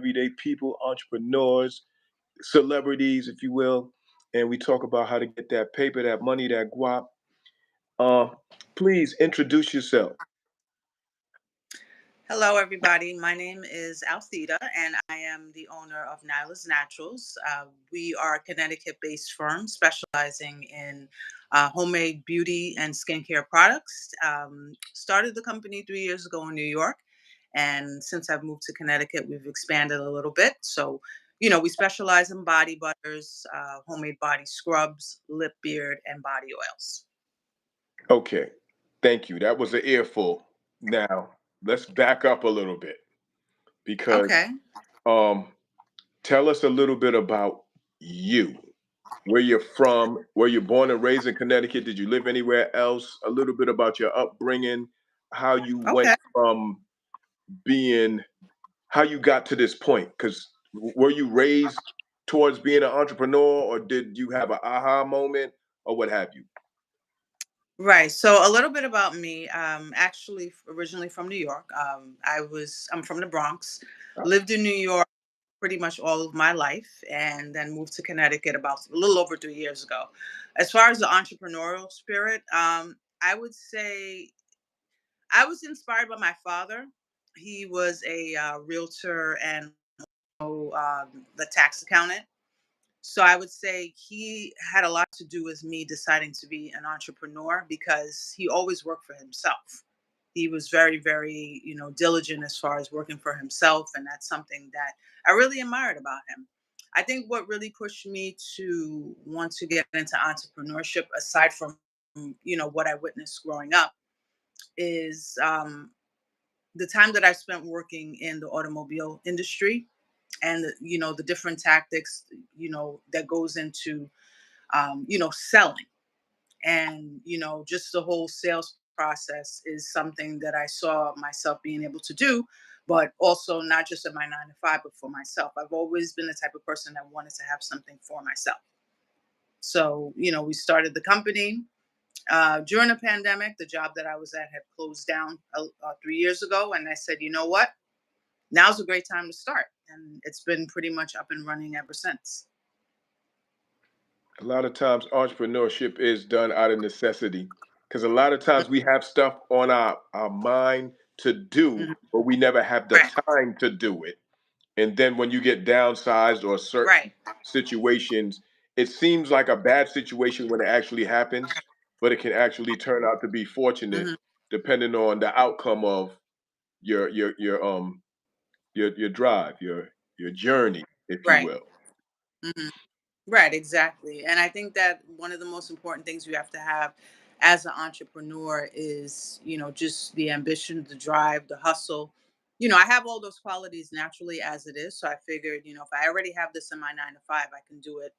everyday people, entrepreneurs, celebrities, if you will, and we talk about how to get that paper, that money, that guap. Uh, Please introduce yourself. Hello, everybody. My name is Altheda, and I am the owner of Nyla's Naturals. We are a Connecticut based firm specializing in homemade beauty and skincare products. Started the company 3 years ago in New York, and since I've moved to Connecticut, we've expanded a little bit. So, we specialize in body butters, homemade body scrubs, lip, beard, and body oils. Okay, thank you. That was an earful. Now let's back up a little bit because Okay. um, tell us a little bit about you, where you're from, where you're born and raised in Connecticut. Did you live anywhere else? A little bit about your upbringing, how you went Okay. from being, how you got to this point. Because were you raised towards being an entrepreneur, or did you have an aha moment, or what have you? Right. So a little bit about me. Actually, originally from New York. I'm from the Bronx. Lived in New York pretty much all of my life, and then moved to Connecticut about a little over 3 years ago. As far as the entrepreneurial spirit, I would say I was inspired by my father. He was a realtor and the tax accountant. So I would say he had a lot to do with me deciding to be an entrepreneur because he always worked for himself. He was very, very, diligent as far as working for himself. And that's something that I really admired about him. I think what really pushed me to want to get into entrepreneurship, aside from, what I witnessed growing up, is the time that I spent working in the automobile industry and the different tactics that goes into selling, and just the whole sales process is something that I saw myself being able to do, but also not just at my 9 to 5, but for myself. I've always been the type of person that wanted to have something for myself. So we started the company during the pandemic. The job that I was at had closed down 3 years ago, and I said, you know what, now's a great time to start, and it's been pretty much up and running ever since. A lot of times entrepreneurship is done out of necessity because a lot of times we have stuff on our mind to do, Mhm. but we never have the Right. time to do it. And then when you get downsized or certain Right. situations, it seems like a bad situation when it actually happens, but it can actually turn out to be fortunate Hmm. depending on the outcome of your drive, your journey, if you Right. will. Hmm. Right. Exactly. And I think that one of the most important things you have to have as an entrepreneur is, just the ambition, the drive, the hustle. I have all those qualities naturally as it is. So I figured, if I already have this in my 9 to 5, I can do it,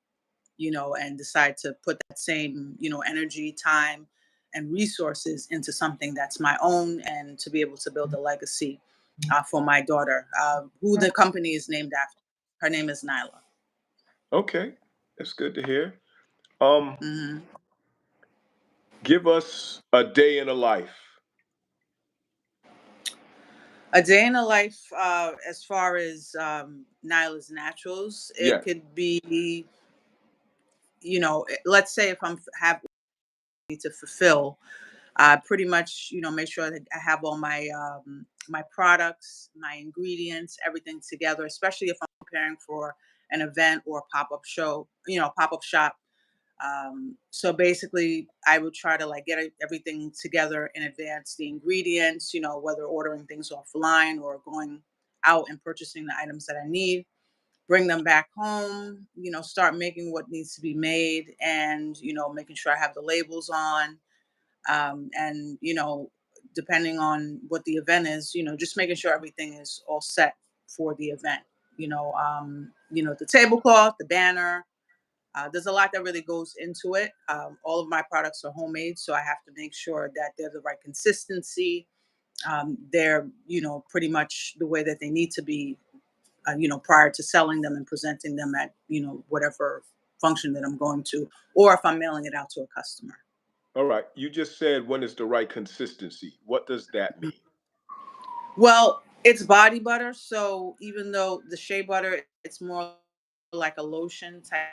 and decide to put that same, energy, time, and resources into something that's my own, and to be able to build a legacy for my daughter, who the company is named after. Her name is Nyla. Okay, that's good to hear. Um, Hmm. Give us a day in a life. A day in a life, as far as Nyla's Naturals, it Yes. could be, let's say if I'm have to fulfill, pretty much, make sure that I have all my products, my ingredients, everything together, especially if I'm preparing for an event or a pop-up show, pop-up shop. So basically I would try to like get everything together in advance, the ingredients, whether ordering things offline or going out and purchasing the items that I need, bring them back home, start making what needs to be made, and making sure I have the labels on, and depending on what the event is, just making sure everything is all set for the event. The tablecloth, the banner. There's a lot that really goes into it. All of my products are homemade, so I have to make sure that they're the right consistency. They're pretty much the way that they need to be. Prior to selling them and presenting them at whatever function that I'm going to, or if I'm mailing it out to a customer. All right. You just said when is the right consistency. What does that mean? Well, It's body butter, so even though the shea butter, it's more like a lotion type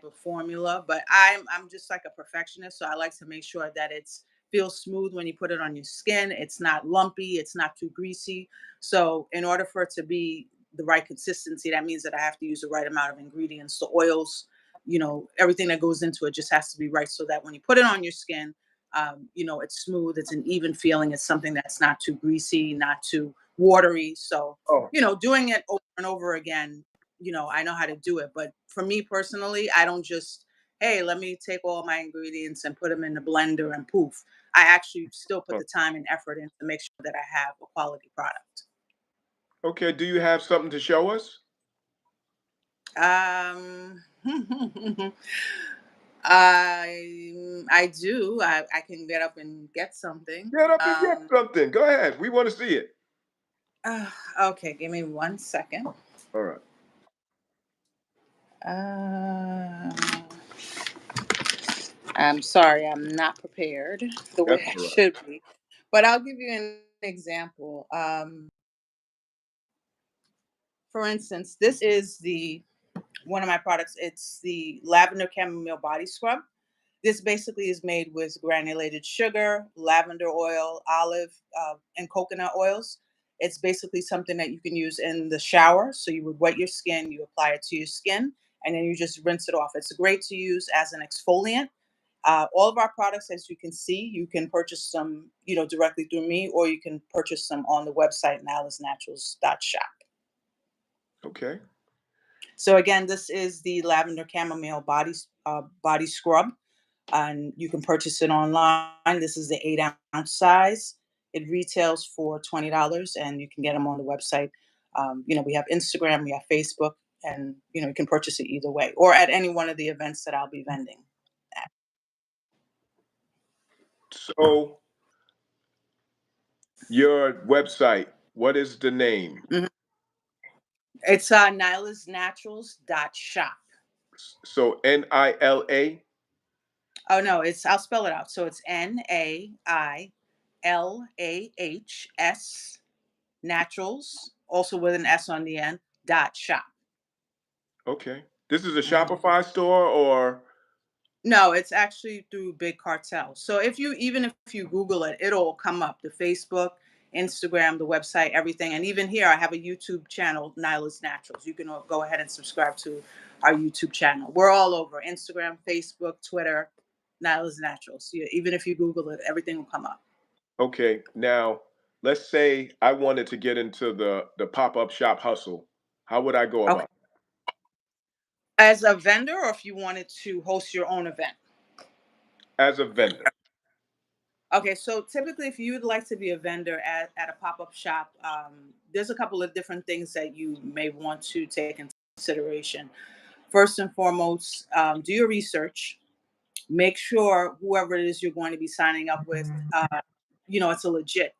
of formula, but I'm just like a perfectionist, so I like to make sure that it's feels smooth when you put it on your skin. It's not lumpy, it's not too greasy. So in order for it to be the right consistency, that means that I have to use the right amount of ingredients, the oils, everything that goes into it just has to be right, so that when you put it on your skin, it's smooth, it's an even feeling, it's something that's not too greasy, not too watery. So, Oh, doing it over and over again, I know how to do it. But for me personally, I don't just, hey, let me take all my ingredients and put them in the blender and poof. I actually still put oh. the time and effort in to make sure that I have a quality product. Okay, do you have something to show us? I do. I can get up and get something. Get up and get something. Go ahead. We want to see it. Uh, okay, give me 1 second. All right. Uh, I'm sorry, I'm not prepared the That's way I all right. should be, but I'll give you an example. For instance, this is the one of my products. It's the lavender chamomile body scrub. This basically is made with granulated sugar, lavender oil, olive, and coconut oils. It's basically something that you can use in the shower. So you would wet your skin, you apply it to your skin, and then you just rinse it off. It's great to use as an exfoliant. All of our products, as you can see, you can purchase them, directly through me, or you can purchase them on the website nalisnaturals.shop. Okay. So again, this is the lavender chamomile body scrub, and you can purchase it online. This is the 8-ounce size. It retails for $20, and you can get them on the website. We have Instagram, we have Facebook, and you can purchase it either way, or at any one of the events that I'll be vending at. So, your website, what is the name? Mhm. It's nylasnaturals.shop. So, Nila. Oh no, I'll spell it out. So it's NAILAHS naturals, also with an S on the end, dot shop. Okay. This is a Mhm. Shopify store or No, it's actually through Big Cartel. So even if you Google it, it'll come up, the Facebook, Instagram, the website, everything. And even here, I have a YouTube channel, Nyla's Naturals. You can go ahead and subscribe to our YouTube channel. We're all over Instagram, Facebook, Twitter, Nyla's Naturals. Even if you Google it, everything will come up. okay. Now, let's say I wanted to get into the pop-up shop hustle. How would I go Okay. about As a vendor, or if you wanted to host your own event? as a vendor? Okay, so typically, if you would like to be a vendor at a pop up shop, there's a couple of different things that you may want to take into consideration. First and foremost, do your research. Make sure whoever it is you're going to be signing up with, it's a legit,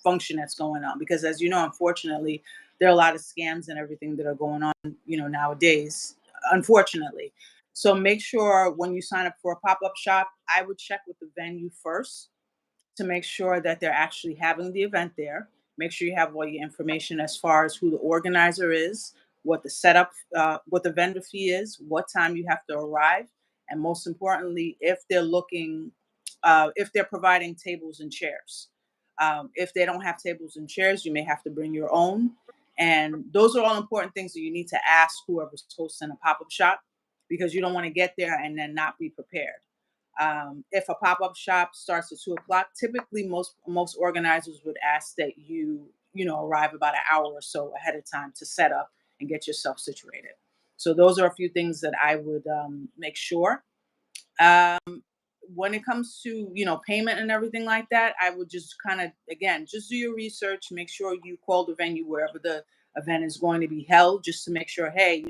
function that's going on. Because as you know, unfortunately, there are a lot of scams and everything that are going on, nowadays. Unfortunately, so make sure when you sign up for a pop up shop, I would check with the venue first to make sure that they're actually having the event there. Make sure you have all your information as far as who the organizer is, what the setup, what the vendor fee is, what time you have to arrive, and most importantly, if they're providing tables and chairs. If they don't have tables and chairs, you may have to bring your own. And those are all important things that you need to ask whoever's hosting a pop up shop, because you don't want to get there and then not be prepared. If a pop up shop starts at 2 o'clock, typically most organizers would ask that you arrive about an hour or so ahead of time to set up and get yourself situated. So those are a few things that I would make sure. When it comes to payment and everything like that, I would just kind of, again, just do your research. Make sure you call the venue wherever the event is going to be held, just to make sure, hey,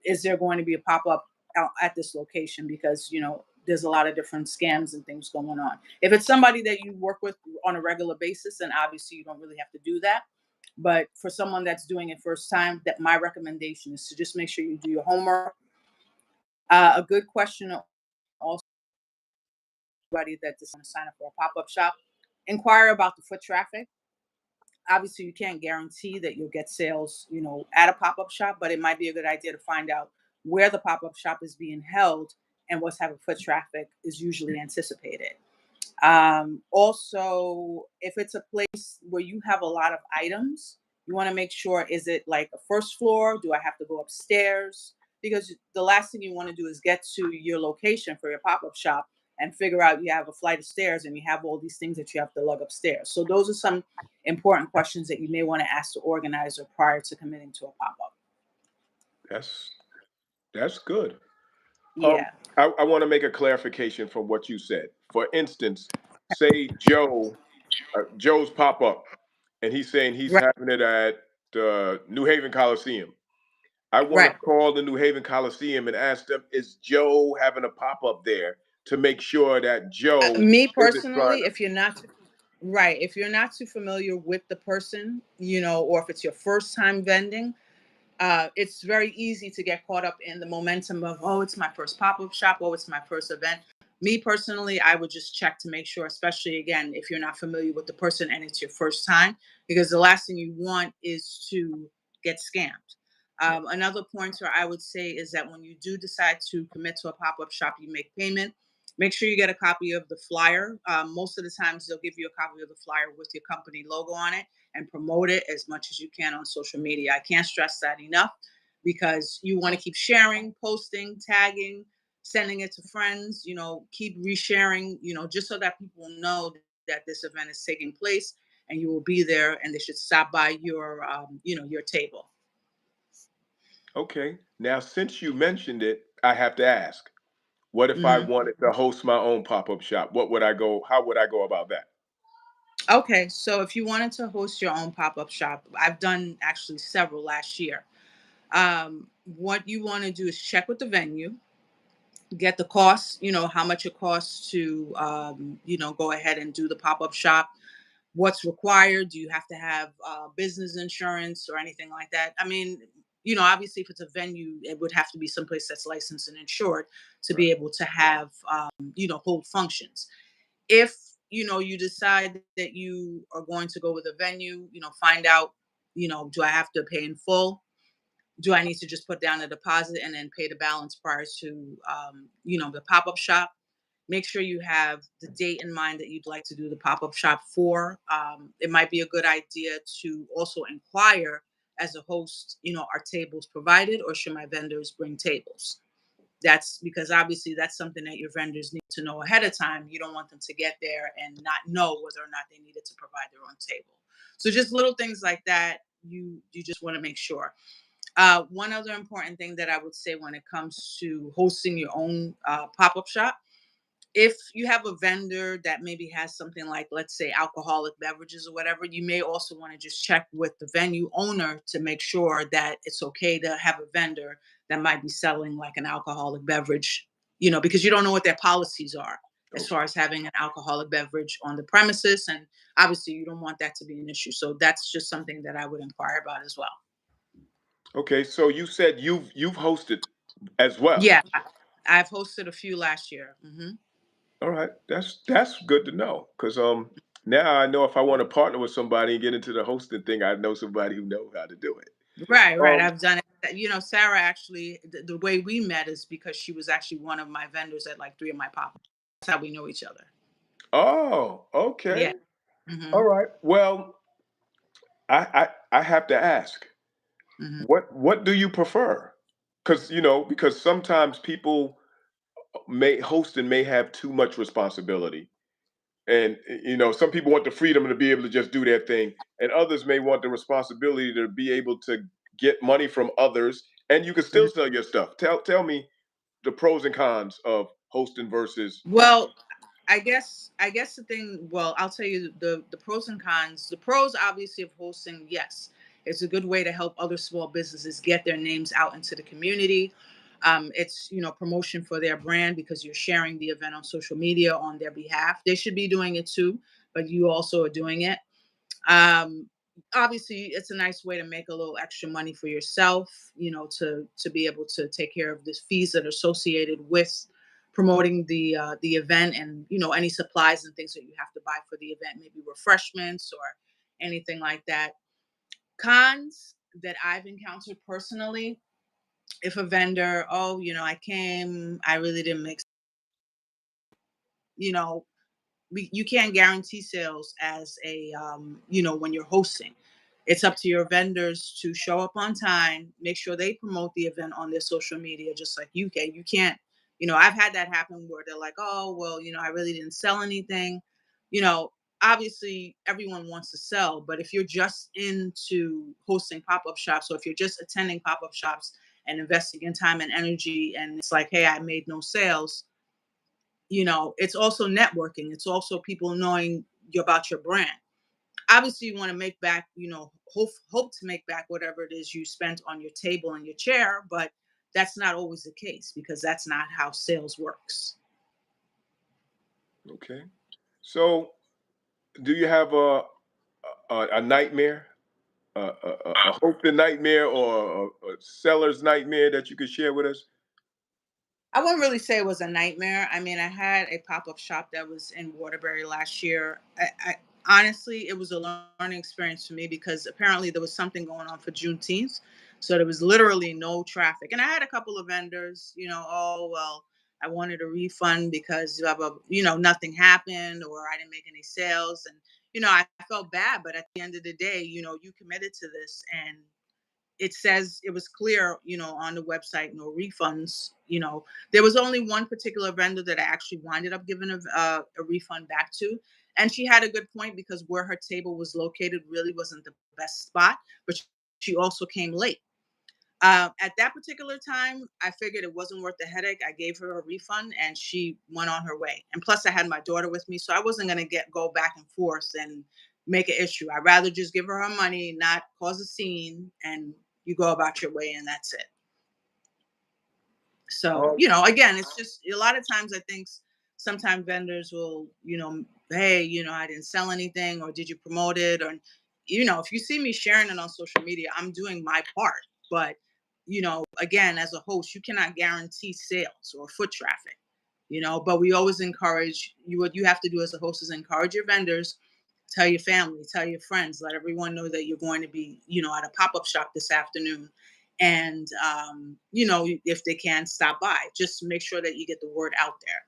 is there going to be a pop-up out at this location, because there's a lot of different scams and things going on. If it's somebody that you work with on a regular basis, then obviously you don't really have to do that. But for someone that's doing it first time, that my recommendation is to just make sure you do your homework. A good question also, anybody that just want to sign up for a pop-up shop, inquire about the foot traffic. Obviously, you can't guarantee that you'll get sales, at a pop up shop, but it might be a good idea to find out where the pop up shop is being held and what type of foot traffic is usually anticipated. Also, if it's a place where you have a lot of items, you want to make sure, is it like a first floor? Do I have to go upstairs? Because the last thing you want to do is get to your location for your pop up shop and figure out you have a flight of stairs and you have all these things that you have to lug upstairs. So, those are some important questions that you may want to ask the organizer prior to committing to a pop up. That's that's good. Um, Yeah. I want to make a clarification from what you said. For instance, say Joe's pop up, and he's saying he's Right. having it at the New Haven Coliseum. I want to Right. call the New Haven Coliseum and ask them, is Joe having a pop up there to make sure that Joe Me isn't trying personally, to. if you're not right, if you're not too familiar with the person, or if it's your first time vending, it's very easy to get caught up in the momentum of, oh, it's my first pop-up shop, oh, it's my first event. Me personally, I would just check to make sure, especially again, if you're not familiar with the person and it's your first time, because the last thing you want is to get scammed. Another pointer I would say is that when you do decide to commit to a pop-up shop, you make payment. Make sure you get a copy of the flyer. Most of the times, they'll give you a copy of the flyer with your company logo on it, and promote it as much as you can on social media. I can't stress that enough, because you want to keep sharing, posting, tagging, sending it to friends, keep resharing, just so that people know that this event is taking place and you will be there and they should stop by your table. Okay. Now, since you mentioned it, I have to ask, what if I hmm wanted to host my own pop up shop? How would I go about that? Okay, so if you wanted to host your own pop up shop, I've done actually several last year. What you want to do is check with the venue, get the cost, how much it costs to, go ahead and do the pop up shop. What's required? Do you have to have business insurance or anything like that? I mean, obviously, if it's a venue, it would have to be someplace that's licensed and insured to Right. be able to have, hold functions. If you decide that you are going to go with a venue, find out, do I have to pay in full? Do I need to just put down a deposit and then pay the balance prior to, the pop up shop? Make sure you have the date in mind that you'd like to do the pop up shop for. It might be a good idea to also inquire as a host, are tables provided or should my vendors bring tables? That's because obviously that's something that your vendors need to know ahead of time. You don't want them to get there and not know whether or not they needed to provide their own table. So just little things like that, you just want to make sure. One other important thing that I would say when it comes to hosting your own pop-up shop, if you have a vendor that maybe has something like, let's say, alcoholic beverages or whatever, you may also want to just check with the venue owner to make sure that it's okay to have a vendor that might be selling like an alcoholic beverage, because you don't know what their policies are as Okay. far as having an alcoholic beverage on the premises. And obviously, you don't want that to be an issue. So that's just something that I would inquire about as well. Okay. So you said you've hosted as well. Yeah, I've hosted a few last year. All right. That's good to know. Because now I know if I want to partner with somebody and get into the hosting thing, I know somebody who knows how to do it. Right, right. Um I've done it. Sarah actually, the way we met is because she was actually one of my vendors at like three of my pop. That's how we know each other. oh, Yeah. okay. All hmm right. Well, I have to ask, hmm what do you prefer? Because sometimes people may host and may have too much responsibility. And some people want the freedom to be able to just do their thing, and others may want the responsibility to be able to get money from others, and you can still sell your stuff. Tell me the pros and cons of hosting versus. Well, I guess the thing. Well, I'll tell you the pros and cons. The pros, obviously, of hosting. Yes, it's a good way to help other small businesses get their names out into the community. It's promotion for their brand because you're sharing the event on social media on their behalf. They should be doing it too, but you also are doing it. um Obviously, it's a nice way to make a little extra money for yourself, to be able to take care of the fees that are associated with promoting the event, and any supplies and things that you have to buy for the event, maybe refreshments or anything like that. Cons that I've encountered personally, if a vendor, oh, I came, I really didn't mix, you know, you can't guarantee sales as a when you're hosting. It's up to your vendors to show up on time, make sure they promote the event on their social media just like you can't. I've had that happen where they're like, oh well, I really didn't sell anything. you know Obviously everyone wants to sell, but if you're just into hosting pop-up shops, or if you're just attending pop-up shops and investing in time and energy, and it's like, hey, I made no sales, it's also networking. It's also people knowing about your brand. Obviously, you want to make back, hope to make back whatever it is you spent on your table and your chair, but that's not always the case because that's not how sales works. Okay. So, do you have a nightmare, a hosting nightmare, or a seller's nightmare that you could share with us? I wouldn't really say it was a nightmare. I mean, I had a pop up shop that was in Waterbury last year. I honestly, it was a learning experience for me because apparently there was something going on for Juneteenth, so there was literally no traffic. And I had a couple of vendors, oh well, I wanted a refund because nothing happened or I didn't make any sales, and I felt bad. But at the end of the day, you committed to this, and it says it was clear, on the website, no refunds. There was only one particular vendor that I actually winded up giving a refund back to. And she had a good point because where her table was located really wasn't the best spot, but she also came late. At that particular time, I figured it wasn't worth the headache. I gave her a refund and she went on her way. And plus, I had my daughter with me, so I wasn't going to go back and forth and make an issue. I'd rather just give her her money, not cause a scene, and you go about your way, and that's it. So, Um, again, it's just a lot of times I think sometimes vendors will, hey, I didn't sell anything, or did you promote it? Or, if you see me sharing it on social media, I'm doing my part. But, again, as a host, you cannot guarantee sales or foot traffic, but we always encourage you. What you have to do as a host is encourage your vendors, tell your family, tell your friends, let everyone know that you're going to be, at a pop up shop this afternoon, and if they can stop by, just make sure that you get the word out there.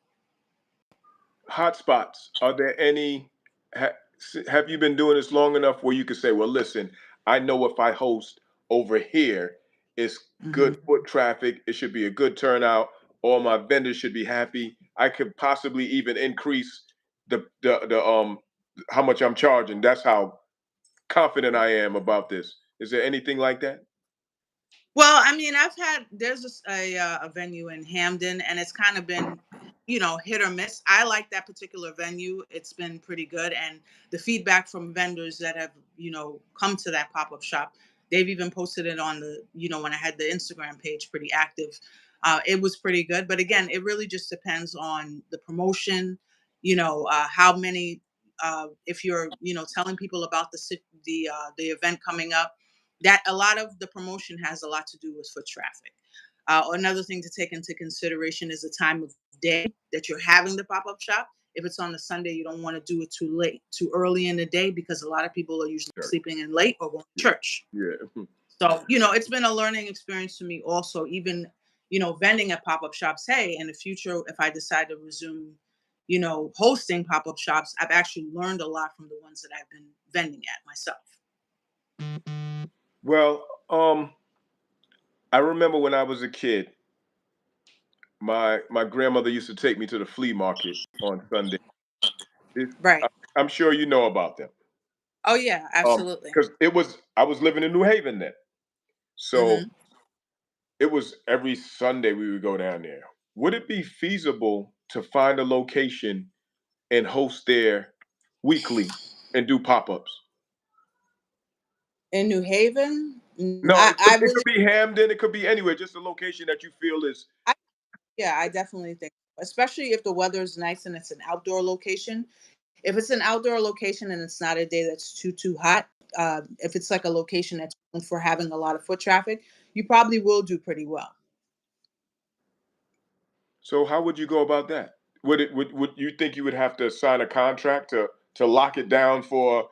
Hotspots. Are there any? Have you been doing this long enough where you could say, "Well, listen, I know if I host over here, it's good Hmm. foot traffic. It should be a good turnout. All my vendors should be happy. I could possibly even increase the how much I'm charging. That's how confident I am about this." Is there anything like that? Well, I mean, there's a venue in Hamden, and it's kind of been, hit or miss. I like that particular venue. It's been pretty good. And the feedback from vendors that have, come to that pop up shop, they've even posted it on when I had the Instagram page pretty active. It was pretty good. But again, it really just depends on the promotion, how many, if you're, telling people about the event coming up, that a lot of the promotion has a lot to do with foot traffic. Another thing to take into consideration is the time of day that you're having the pop-up shop. If it's on a Sunday, you don't want to do it too late, too early in the day, because a lot of people are usually Sure. sleeping in late or going to Yeah. church. Yeah. So, it's been a learning experience for me also, even, vending at pop-up shops. Hey, in the future, if I decide to resume, hosting pop-up shops, I've actually learned a lot from the ones that I've been vending at myself. Well, I remember when I was a kid, my grandmother used to take me to the flea market on Sunday. It, I, Right. I'm sure you know about them. Oh yeah, absolutely. Because I was living in New Haven then, so Hmm. it was every Sunday we would go down there. Would it be feasible to find a location and host there weekly and do pop-ups? In New Haven, No, I it could really, be Hamden, it could be anywhere, just a location that you feel is I, yeah, I definitely think, especially if the weather is nice and it's an outdoor location. If it's an outdoor location and it's not a day that's too hot, if it's like a location that's known for having a lot of foot traffic, you probably will do pretty well. so how would you go about that? Would you think you would have to sign a contract to lock it down for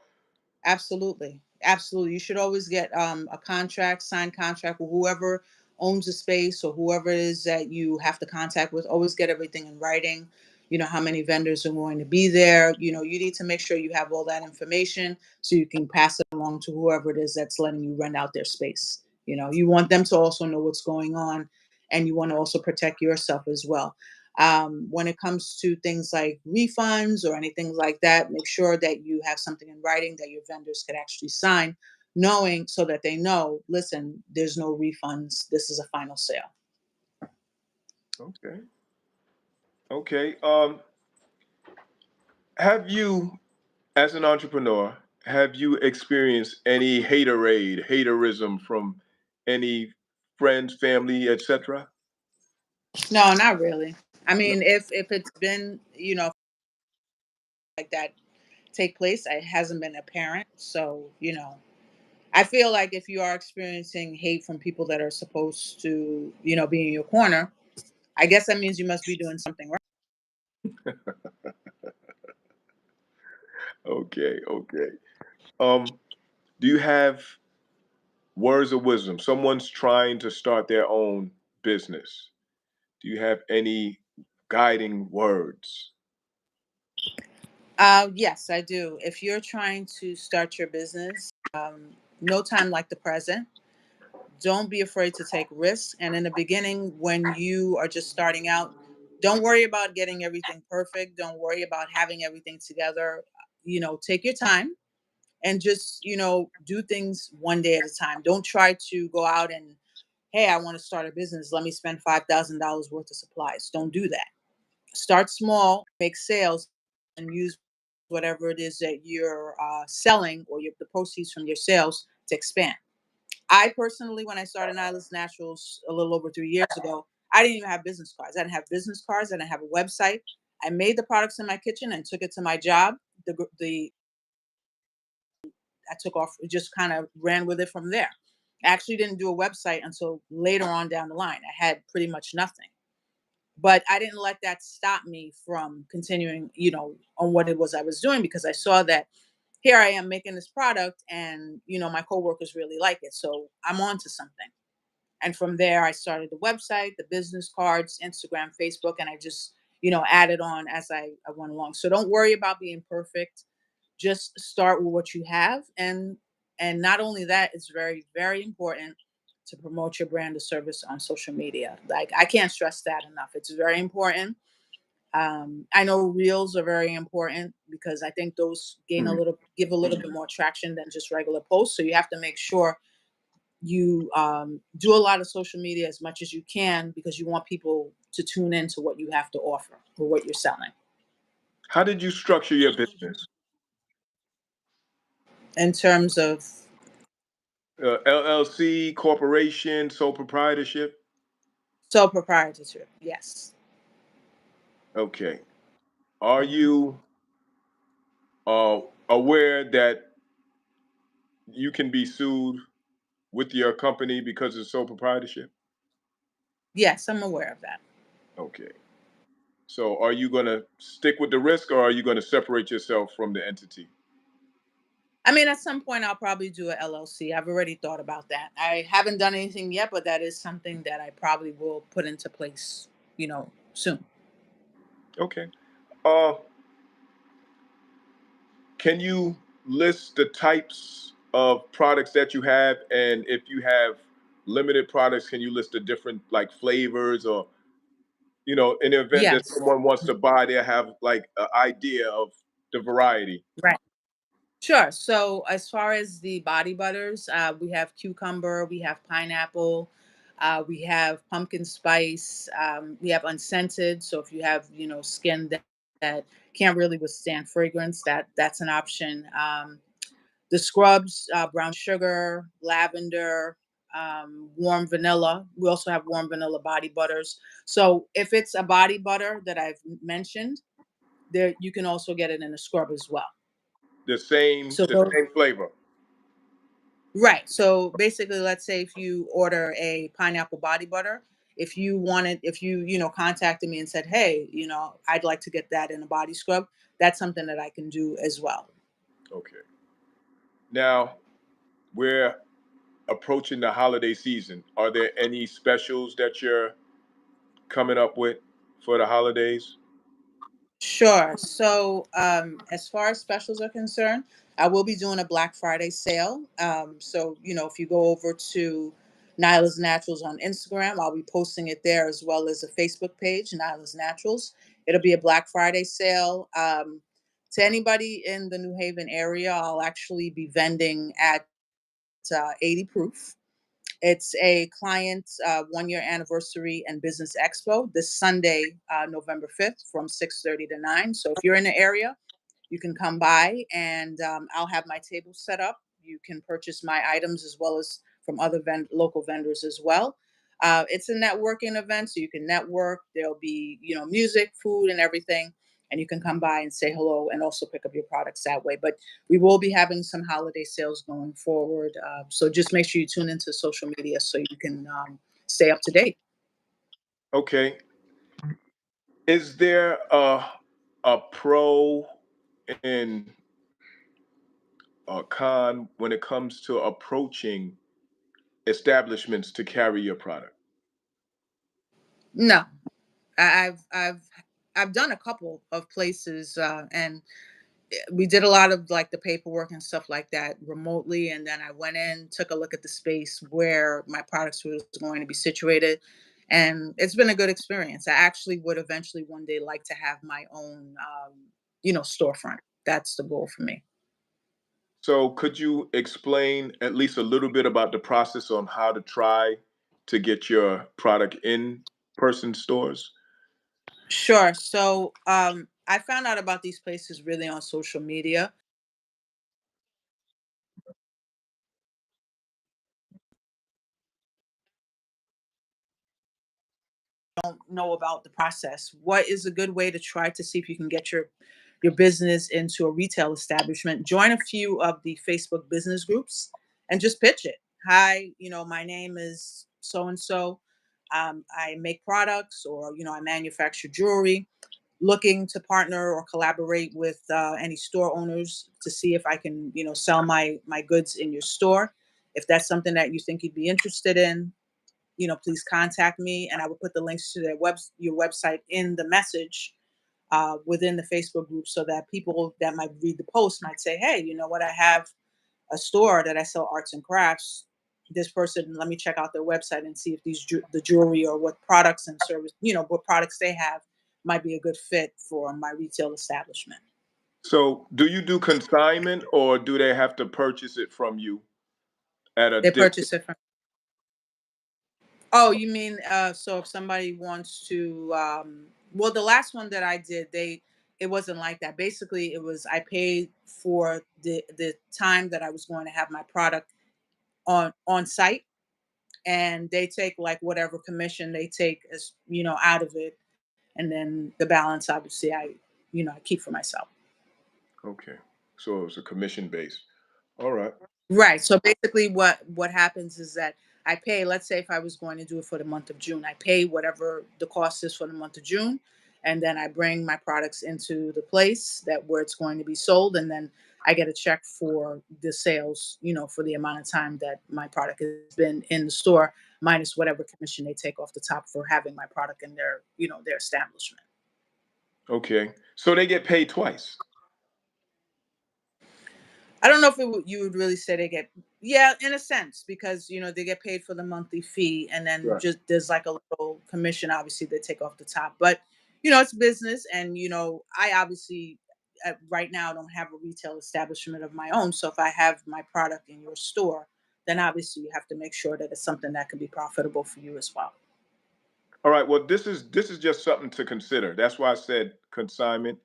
Absolutely. Absolutely. You should always get a contract, signed contract with whoever owns the space or whoever it is that you have to contact with. Always get everything in writing. You know, how many vendors are going to be there. You know, you need to make sure you have all that information so you can pass it along to whoever it is that's letting you rent out their space. You know, you want them to also know what's going on, and you want to also protect yourself as well. When it comes to things like refunds or anything like that, make sure that you have something in writing that your vendors could actually sign, knowing so that they know, listen, there's no refunds. This is a final sale. Okay. Okay. Have you, as an entrepreneur, have you experienced any haterism from any friends, family, etc.? No, not really. I No. mean, if it's been, like that take place, it hasn't been apparent. So, I feel like if you are experiencing hate from people that are supposed to, be in your corner, I guess that means you must be doing something right. Okay. Okay. Um, do you have words of wisdom? Someone's trying to start their own business. Do you have any guiding words? Yes, I do. If you're trying to start your business, no time like the present. Don't be afraid to take risks. And in the beginning, when you are just starting out, don't worry about getting everything perfect. Don't worry about having everything together. Take your time and just, do things one day at a time. Don't try to go out and, hey, I want to start a business. Let me spend $5,000 worth of supplies. Don't do that. Start small, make sales, and use whatever it is that you're selling or the proceeds from your sales to expand. I personally, when I started Nyla's Naturals a little over 3 years ago, I didn't even have business cards. I didn't have business cards. I didn't have a website. I made the products in my kitchen and took it to my job. The I took off, just kind of ran with it from there. I actually didn't do a website until later on down the line. I had pretty much nothing, but I didn't let that stop me from continuing, on what it was I was doing, because I saw that here I am making this product and, my coworkers really like it. So I'm on to something. And from there, I started the website, the business cards, Instagram, Facebook, and I just, added on as I went along. So don't worry about being perfect. Just start with what you have. And not only that, it's very, very important to promote your brand or service on social media. Like, I can't stress that enough. It's very important. I know reels are very important because I think those Mhm. give a little bit more traction than just regular posts. So you have to make sure you do a lot of social media as much as you can, because you want people to tune into what you have to offer or what you're selling. How did you structure your business? In terms of LLC, corporation, sole proprietorship? sole proprietorship, yes. Okay. Are Mhm. you aware that you can be sued with your company because of sole proprietorship? Yes, I'm aware of that. Okay. So are you going to stick with the risk or are you going to separate yourself from the entity? I mean, at some point, I'll probably do a LLC. I've already thought about that. I haven't done anything yet, but that is something that I probably will put into place, soon. Okay. Uh, can you list the types of products that you have? And if you have limited products, can you list the different like flavors or, in the event that Yes. someone wants to buy, they have like an idea of the variety. Right. Sure. So as far as the body butters, we have cucumber, we have pineapple, we have pumpkin spice, we have unscented. So if you have, skin that can't really withstand fragrance, that's an option. The scrubs, brown sugar, lavender, warm vanilla. We also have warm vanilla body butters. So if it's a body butter that I've mentioned, there you can also get it in a scrub as well. The same, So the those same flavor. Right. So basically, let's say if you order a pineapple body butter, if you, contacted me and said, hey, I'd like to get that in a body scrub, that's something that I can do as well. Okay. Now we're approaching the holiday season. Are there any specials that you're coming up with for the holidays? Sure. So, as far as specials are concerned, I will be doing a Black Friday sale. So, if you go over to Nyla's Naturals on Instagram, I'll be posting it there as well as a Facebook page, Nyla's Naturals. It'll be a Black Friday sale. To anybody in the New Haven area, I'll actually be vending at 80 Proof. It's a client 1 year anniversary and business expo this Sunday, November 5th from 6:30 to 9. So if you're in the area, you can come by and I'll have my table set up. You can purchase my items as well as from other local vendors as well. It's a networking event, so you can network. There'll be, music, food, and everything. And you can come by and say hello and also pick up your products that way. But we will be having some holiday sales going forward. So just make sure you tune into social media so you can stay up to date. Okay. Is there a pro and a con when it comes to approaching establishments to carry your product? No, I've done a couple of places, and we did a lot of like the paperwork and stuff like that remotely, and then I went in, took a look at the space where my products was going to be situated, and it's been a good experience. I actually would eventually one day like to have my own, storefront. That's the goal for me. So, could you explain at least a little bit about the process on how to try to get your product in person stores? Sure. So I found out about these places really on social media. Don't know about the process. What is a good way to try to see if you can get your business into a retail establishment? Join a few of the Facebook business groups and just pitch it. Hi, my name is so and so. I make products, or I manufacture jewelry. Looking to partner or collaborate with any store owners to see if I can, sell my goods in your store. If that's something that you think you'd be interested in, please contact me, and I will put the links to your website in the message within the Facebook group, so that people that might read the post might say, "Hey, you know what? I have a store that I sell arts and crafts. This person, let me check out their website and see if the jewelry or what products and service, what products they have might be a good fit for my retail establishment." So, do you do consignment or do they have to purchase it from you at a They discount? purchase it from. Oh, you mean so if somebody wants to well, the last one that I did, it wasn't like that. Basically, it was I paid for the time that I was going to have my product on site, and they take like whatever commission they take as, out of it, and then the balance obviously I keep for myself. Okay. So it was a commission base. All right. Right. So basically what happens is that I pay, let's say if I was going to do it for the month of June, I pay whatever the cost is for the month of June, and then I bring my products into the place that where it's going to be sold, and then I get a check for the sales, for the amount of time that my product has been in the store, minus whatever commission they take off the top for having my product in their establishment. Okay. So they get paid twice. I don't know if you would really say they get, yeah, in a sense, because they get paid for the monthly fee, and then Right. just there's like a little commission obviously they take off the top. But it's business, and I obviously right now don't have a retail establishment of my own. So if I have my product in your store, then obviously you have to make sure that it's something that can be profitable for you as well. All right. Well, this is just something to consider. That's why I said consignment.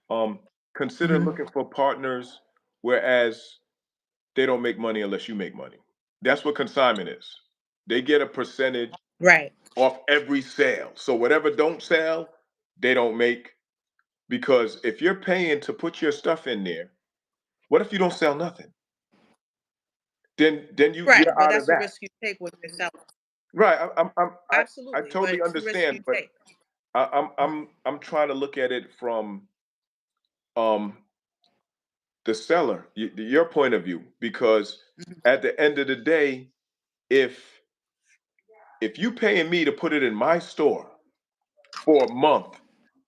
Um, Consider Hmm. looking for partners, whereas they don't make money unless you make money. That's what consignment is. They get a percentage Right. off every sale. So whatever don't sell, they don't make, because if you're paying to put your stuff in there, what if you don't sell nothing? Then Right. you're But out of that's the that. risk you take with yourself. Right. I Absolutely. But totally it's the risk you understand, but take. I'm trying to look at it from um the seller, your point of view, because Mhm. at the end of the day, if you paying me to put it in my store for a month,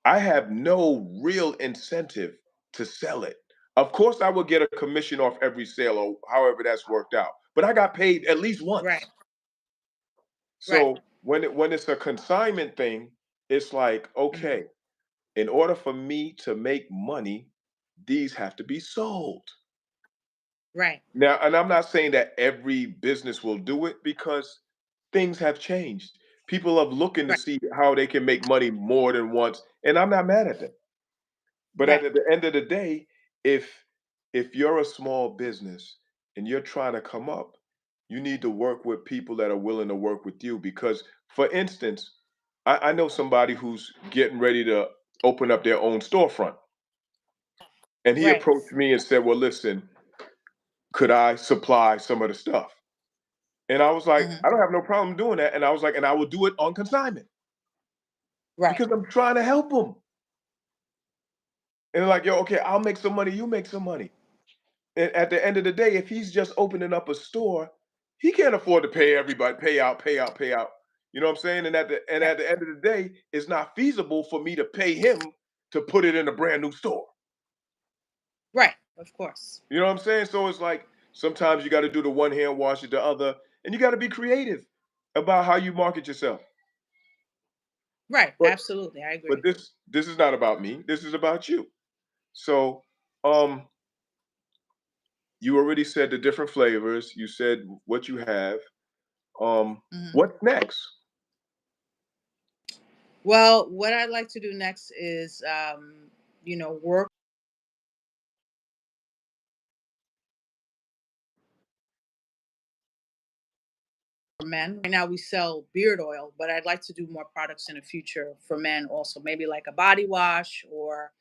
I have no real incentive to sell it. Of course, I will get a commission off every sale or however that's worked out, but I got paid at least Right. once. Right. So when it's a consignment thing, it's like, Mhm. okay, in order for me to make money, these have to be sold. Right. Now, and I'm not saying that every business will do it because things have changed. People are looking to Right. see how they can make money more than once, and I'm not mad at them. But at Right. the end of the day, if you're a small business and you're trying to come up, you need to work with people that are willing to work with you. Because, for instance, I know somebody who's getting ready to open up their own storefront, and he Right. approached me and said, "Well, listen, could I supply some of the stuff?" And I was like, Mhm. "I don't have no problem doing that." And I was like, "And I will do it on consignment Right. because I'm trying to help them." And they're like, "Yo, okay, I'll make some money. You make some money." And at the end of the day, if he's just opening up a store, he can't afford to pay everybody, pay out, pay out, pay out. You know what I'm saying? And Right. at the end of the day, it's not feasible for me to pay him to put it in a brand new store. Right. Of course. You know what I'm saying? So it's like sometimes you got to do the one hand, wash it the other, and you got to be creative about how you market yourself. Right. But Absolutely. I but agree. this is not about me. This is about you. So um you already said the different flavors. You said what you have. Mhm. What's next? Well, what I'd like to do next is, work for men. Right now, we sell beard oil, but I'd like to do more products in the future for men also. Maybe like a body wash or,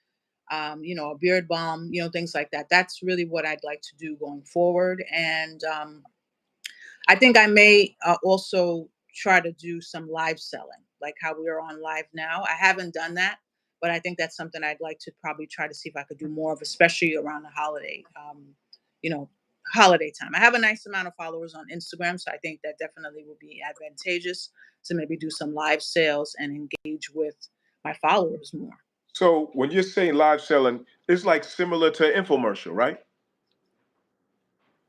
a beard balm, things like that. That's really what I'd like to do going forward. And I think I may also try to do some live selling, like how we are on live now. I haven't done that, but I think that's something I'd like to probably try to see if I could do more of, especially around the you know, holiday time. I have a nice amount of followers on Instagram, so I think that definitely would be advantageous to maybe do some live sales and engage with my followers more. So when you're saying live selling, it's like similar to infomercial, right?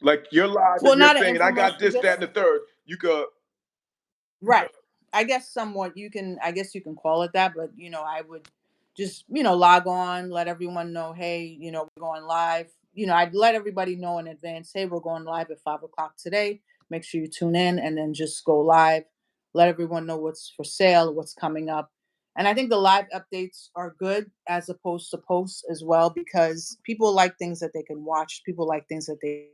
Like you're live and Well, you're not an saying, I got infomercial, this, that, just and the third. You could right. I guess somewhat I guess you can call it that, but I would just, log on, let everyone know, hey, we're going live. I'd let everybody know in advance, hey, we're going live at 5 o'clock today. Make sure you tune in and then just go live. Let everyone know what's for sale, what's coming up. And I think the live updates are good as opposed to posts as well, because people like things that they can watch, people like things that they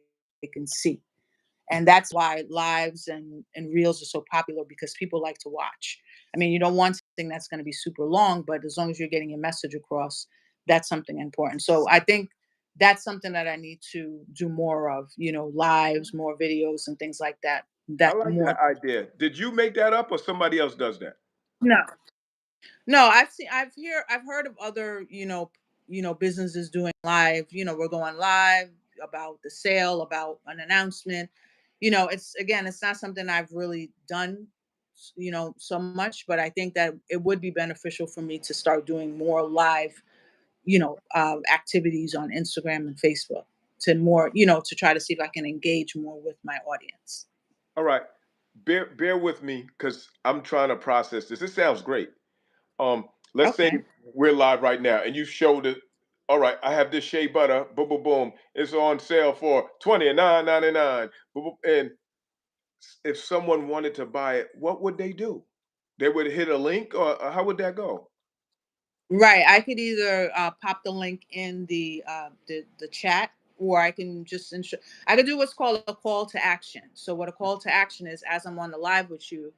can see, and that's why lives and reels are so popular, because people like to watch. I mean, you don't want something that's going to be super long, but as long as you're getting your message across, that's something important. So I think that's something that I need to do more of, lives, more videos and things like that. I That like that more. idea. Did you make that up or somebody else does that? No. No, I've heard of other, businesses doing live, we're going live about the sale, about an announcement. It's not something I've really done, so much, but I think that it would be beneficial for me to start doing more live, activities on Instagram and Facebook, to more, to try to see if I can engage more with my audience. All right. Bear with me because I'm trying to process this. It sounds great. Let's say Okay. we're live right now and you showed it. All right, I have this shea butter, boom, boom, boom. It's on sale for 29.99. Boom, boom. And if someone wanted to buy it, what would they do? They would hit a link, or how would that go? Right. I could either pop the link in the chat, or I can just I could do what's called a call to action. So what a call to action is, as I'm on the live with you,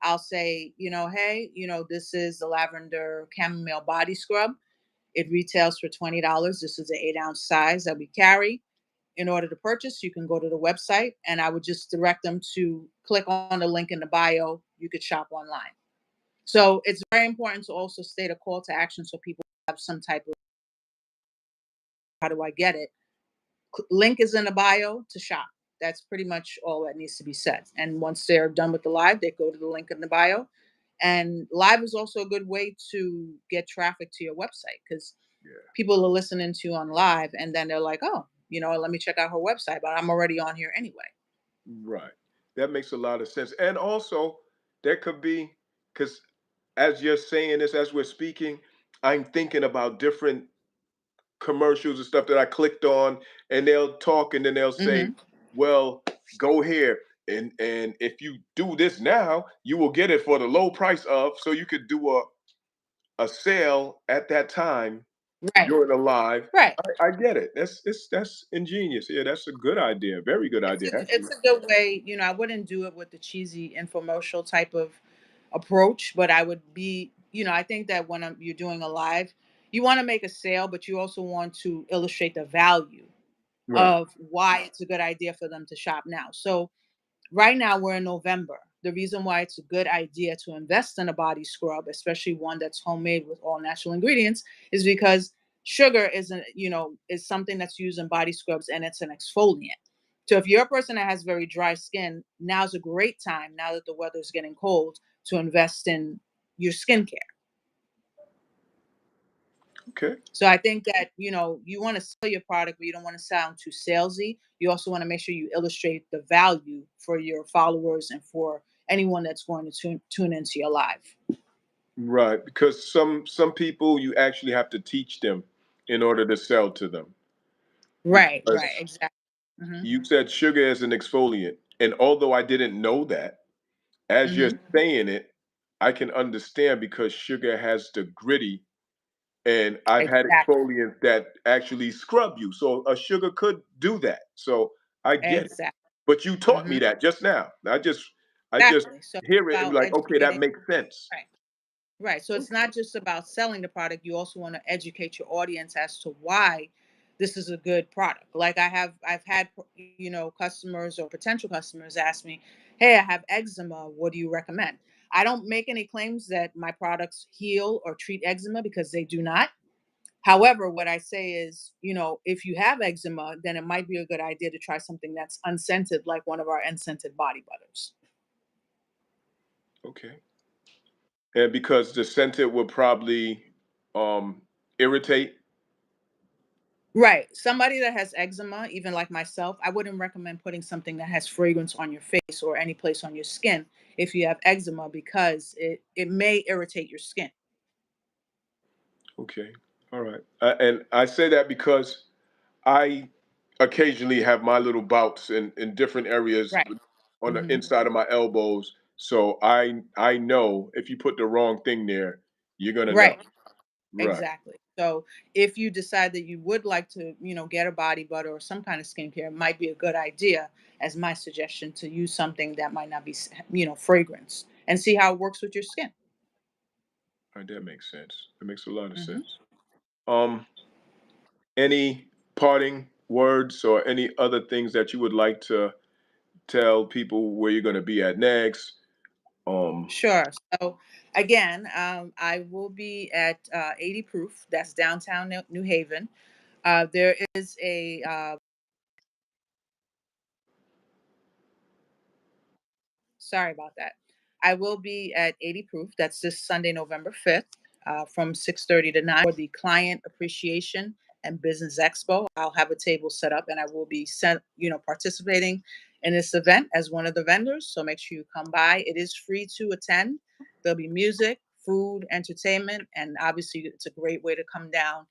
I'll say, hey, this is the lavender chamomile body scrub. It retails for $20. This is an 8-ounce size that we carry. In order to purchase, you can go to the website, and I would just direct them to click on the link in the bio. You could shop online. So it's very important to also state a call to action, so people have some type of, how do I get it? link is in the bio to shop. That's pretty much all that needs to be said. And once they're done with the live, they go to the link in the bio. And live is also a good way to get traffic to your website because Yeah. people are listening to you on live and then they're like, oh, let me check out her website, but I'm already on here anyway. Right. That makes a lot of sense. And also, there could be, because as you're saying this, as we're speaking, I'm thinking about different commercials and stuff that I clicked on, and they'll talk and then they'll say, Hmm. well, go here. And if you do this now, you will get it for the low price of, so you could do a sale at that time Right. during the live. Right. I get it. That's ingenious. Yeah, that's a good idea. Very good idea, It's actually. a good way. I wouldn't do it with the cheesy infomercial type of approach, but I would be, I think that when you're doing a live, you want to make a sale, but you also want to illustrate the value Right. of why it's a good idea for them to shop now. So right now we're in November. The reason why it's a good idea to invest in a body scrub, especially one that's homemade with all natural ingredients, is because sugar is something that's used in body scrubs and it's an exfoliant. So if you're a person that has very dry skin, now's a great time, now that the weather's getting cold, to invest in your skincare. Okay. So I think that, you want to sell your product, but you don't want to sound too salesy. You also want to make sure you illustrate the value for your followers and for anyone that's going to tune into your live. Right. Because some people you actually have to teach them in order to sell to them. Right, right, Because exactly. Hmm. you said sugar is an exfoliant. And although I didn't know that, as you're Hmm. saying it, I can understand because sugar has the gritty, and I've had Exactly. exfoliants that actually scrub you. So a sugar could do that. So I get it. Exactly. But you taught Hmm. me that just now. I just Exactly. So it's hear it and be about like, okay, that educating. makes sense. Right. Right. So it's not just about selling the product. You also want to educate your audience as to why this is a good product. Like I've had, customers or potential customers ask me, hey, I have eczema. What do you recommend? I don't make any claims that my products heal or treat eczema because they do not. However, what I say is, if you have eczema, then it might be a good idea to try something that's unscented, like one of our unscented body butters. Okay. And because the scented would probably irritate. Right. Somebody that has eczema, even like myself, I wouldn't recommend putting something that has fragrance on your face or any place on your skin if you have eczema because it may irritate your skin. Okay. All right. And I say that because I occasionally have my little bouts in different areas Right. on the Hmm. inside of my elbows. So I know if you put the wrong thing there, you're gonna know. Right. Right. Exactly. So if you decide that you would like to, get a body butter or some kind of skincare, it might be a good idea, as my suggestion, to use something that might not be, fragrance and see how it works with your skin. All right, that makes sense. That makes a lot of Hmm. sense. Um, any parting words or any other things that you would like to tell people where you're gonna be at next? Um, Sure. So again, I will be at 80 Proof. That's downtown New Haven. There is a sorry about that. I will be at 80 Proof. That's this Sunday, November 5th, from 6:30 to 9 for the Client Appreciation and Business Expo. I'll have a table set up and I will be participating in this event as one of the vendors. So make sure you come by. It is free to attend. There'll be music, food, entertainment, and obviously it's a great way to come down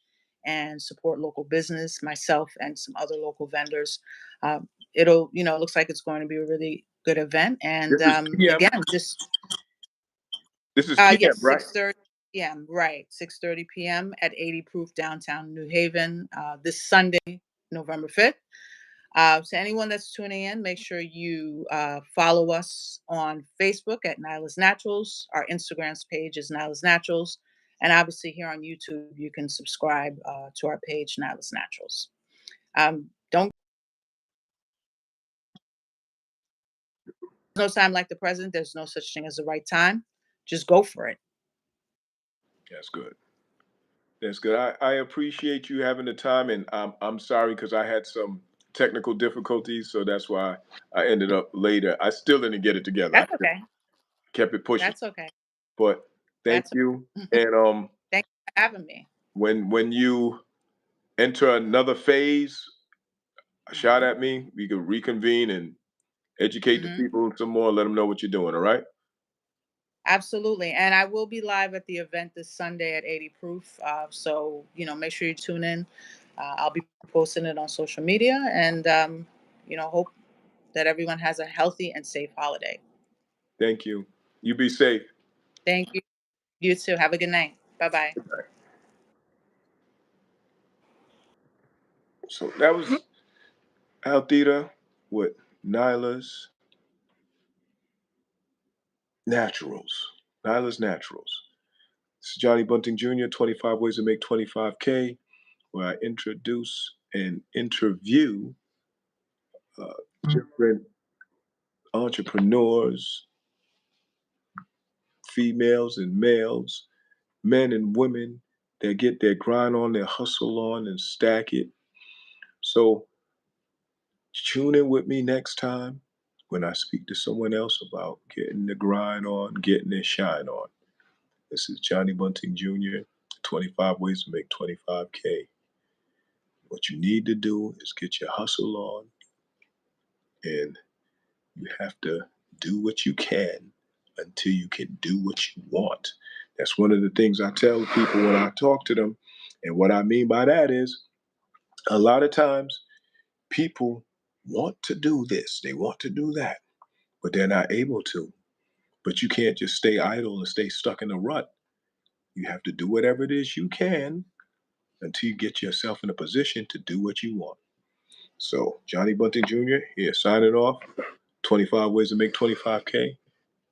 and support local business, myself and some other local vendors. It'll, looks like it's going to be a really good event. And this is PM. again, just This is PM, yes, right? 6:30 p.m. Right, 6:30 p.m. at 80 Proof downtown New Haven this Sunday, November 5th. So anyone that's tuning in, make sure you follow us on Facebook at Nyla's Naturals. Our Instagram's page is Nyla's Naturals. And obviously here on YouTube, you can subscribe to our page, Nyla's Naturals. Don't no time like the present. There's no such thing as the right time. Just go for it. That's good. That's good. I appreciate you having the time, and I'm sorry because I had some technical difficulties, so that's why I ended up later. I still didn't get it together. I That's okay. kept it pushing. That's okay. But thank That's you. okay. And Thank you for having me. when you enter another phase, shout Hmm. at me. We can reconvene and educate the Hmm. people some more. Let them know what you're doing. All right. Absolutely. And I will be live at the event this Sunday at 80 Proof. So, make sure you tune in. I'll be posting it on social media and, hope that everyone has a healthy and safe holiday. Thank you. You be safe. Thank you. You too. Have a good night. Bye bye. So that was Altheda with Nyla's Naturals. Nyla's Naturals. This is Johnny Bunting Jr., 25 Ways to Make 25K, where I introduce and interview uh, different entrepreneurs, females and males, men and women that get their grind on, their hustle on, and stack it. So tune in with me next time when I speak to someone else about getting the grind on, getting their shine on. This is Johnny Bunting Jr., 25 Ways to Make 25K. What you need to do is get your hustle on, and you have to do what you can until you can do what you want. That's one of the things I tell people when I talk to them. And what I mean by that is a lot of times people want to do this, they want to do that, but they're not able to. But you can't just stay idle and stay stuck in a rut. You have to do whatever it is you can until you get yourself in a position to do what you want. So, Johnny Bunting Jr. here signing off. 25 Ways to Make 25K.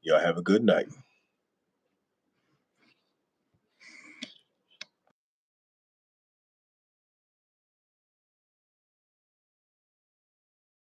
Y'all have a good night.